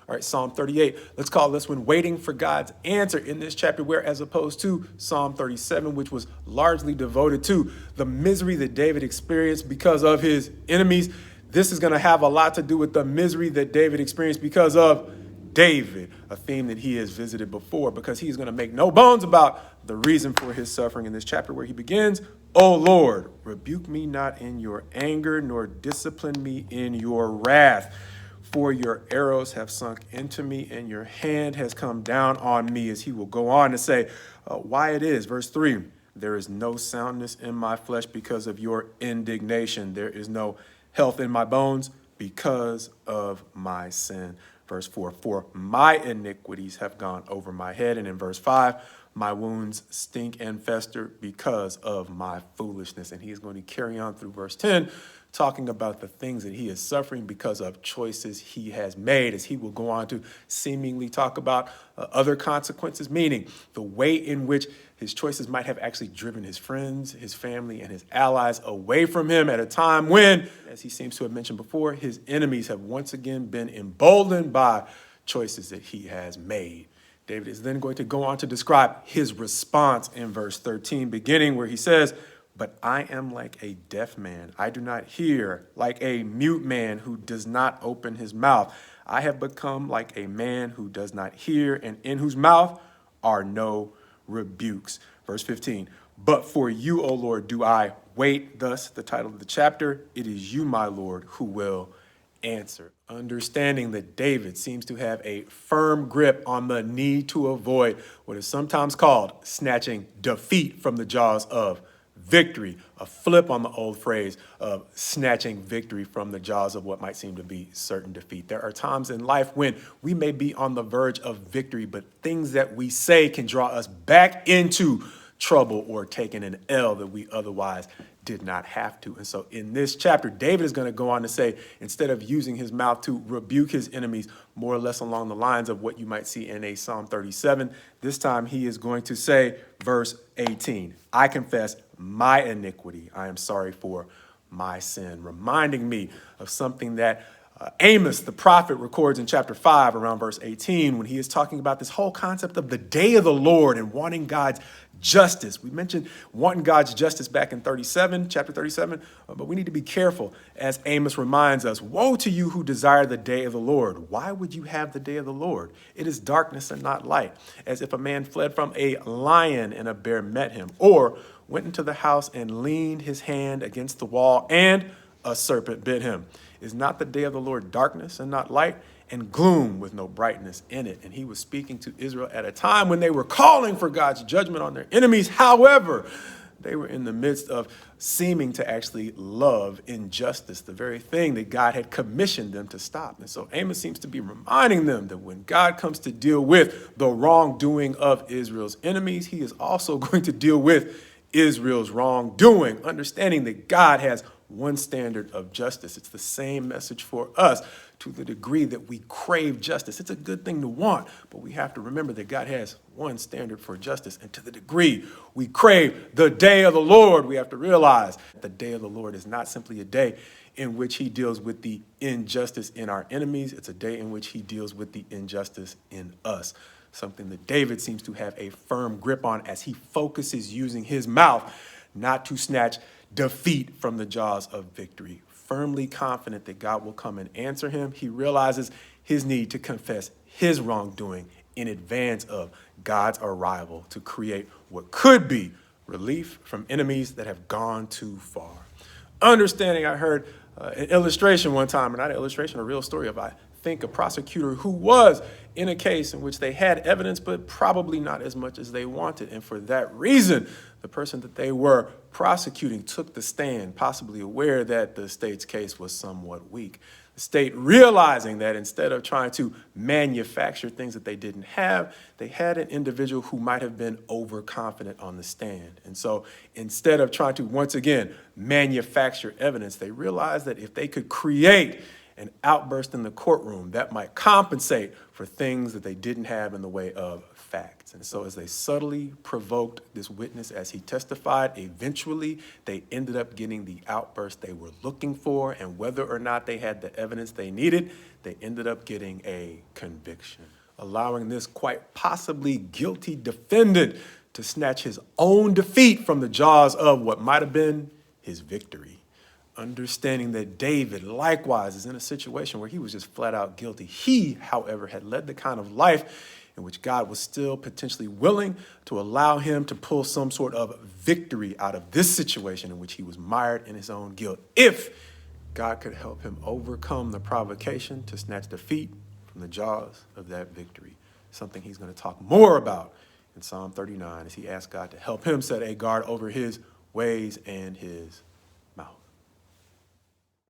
All right, Psalm 38, let's call this one waiting for God's answer in this chapter, where as opposed to Psalm 37, which was largely devoted to the misery that David experienced because of his enemies, this is going to have a lot to do with the misery that David experienced because of David, a theme that he has visited before, because he's going to make no bones about the reason for his suffering in this chapter, where he begins, O Lord, rebuke me not in your anger, nor discipline me in your wrath. For your arrows have sunk into me, and your hand has come down on me, as he will go on to say why it is. Verse 3, there is no soundness in my flesh because of your indignation. There is no health in my bones because of my sin. Verse 4, for my iniquities have gone over my head. And in verse 5, my wounds stink and fester because of my foolishness. And he's going to carry on through verse 10, talking about the things that he is suffering because of choices he has made, as he will go on to seemingly talk about other consequences, meaning the way in which his choices might have actually driven his friends, his family, and his allies away from him at a time when, as he seems to have mentioned before, his enemies have once again been emboldened by choices that he has made. David is then going to go on to describe his response in verse 13, beginning where he says, but I am like a deaf man. I do not hear, like a mute man who does not open his mouth. I have become like a man who does not hear, and in whose mouth are no rebukes. Verse 15, but for you, O Lord, do I wait. Thus, the title of the chapter, it is you, my Lord, who will answer. Understanding that David seems to have a firm grip on the need to avoid what is sometimes called snatching defeat from the jaws of victory, a flip on the old phrase of snatching victory from the jaws of what might seem to be certain defeat. There are times in life when we may be on the verge of victory, but things that we say can draw us back into trouble or taking an L that we otherwise did not have to. And so in this chapter, David is going to go on to say, instead of using his mouth to rebuke his enemies, more or less along the lines of what you might see in a Psalm 37, this time he is going to say, verse 18, I confess my iniquity. I am sorry for my sin, reminding me of something that Amos, the prophet, records in chapter 5 around verse 18, when he is talking about this whole concept of the day of the Lord and wanting God's justice. We mentioned wanting God's justice back in chapter 37, but we need to be careful, as Amos reminds us, woe to you who desire the day of the Lord. Why would you have the day of the Lord? It is darkness and not light, as if a man fled from a lion and a bear met him, or went into the house and leaned his hand against the wall and a serpent bit him. Is not the day of the Lord darkness and not light, and gloom with no brightness in it? And he was speaking to Israel at a time when they were calling for God's judgment on their enemies. However, they were in the midst of seeming to actually love injustice, the very thing that God had commissioned them to stop. And so Amos seems to be reminding them that when God comes to deal with the wrongdoing of Israel's enemies, he is also going to deal with Israel's wrongdoing, understanding that God has one standard of justice. It's the same message for us to the degree that we crave justice. It's a good thing to want, but we have to remember that God has one standard for justice. And to the degree we crave the day of the Lord, we have to realize the day of the Lord is not simply a day in which he deals with the injustice in our enemies. It's a day in which he deals with the injustice in us. Something that David seems to have a firm grip on as he focuses using his mouth not to snatch defeat from the jaws of victory. Firmly confident that God will come and answer him, he realizes his need to confess his wrongdoing in advance of God's arrival to create what could be relief from enemies that have gone too far. Understanding, I heard an illustration one time, and not an illustration, a real story of, I think, a prosecutor who was in a case in which they had evidence, but probably not as much as they wanted. And for that reason, the person that they were prosecuting took the stand, possibly aware that the state's case was somewhat weak. The state, realizing that instead of trying to manufacture things that they didn't have, they had an individual who might have been overconfident on the stand. And so instead of trying to, once again, manufacture evidence, they realized that if they could create an outburst in the courtroom that might compensate for things that they didn't have in the way of facts. And so as they subtly provoked this witness as he testified, eventually they ended up getting the outburst they were looking for, and whether or not they had the evidence they needed, they ended up getting a conviction, allowing this quite possibly guilty defendant to snatch his own defeat from the jaws of what might have been his victory. Understanding that David likewise is in a situation where he was just flat out guilty. He, however, had led the kind of life in which God was still potentially willing to allow him to pull some sort of victory out of this situation in which he was mired in his own guilt, if God could help him overcome the provocation to snatch defeat from the jaws of that victory. Something he's going to talk more about in Psalm 39 as he asks God to help him set a guard over his ways and his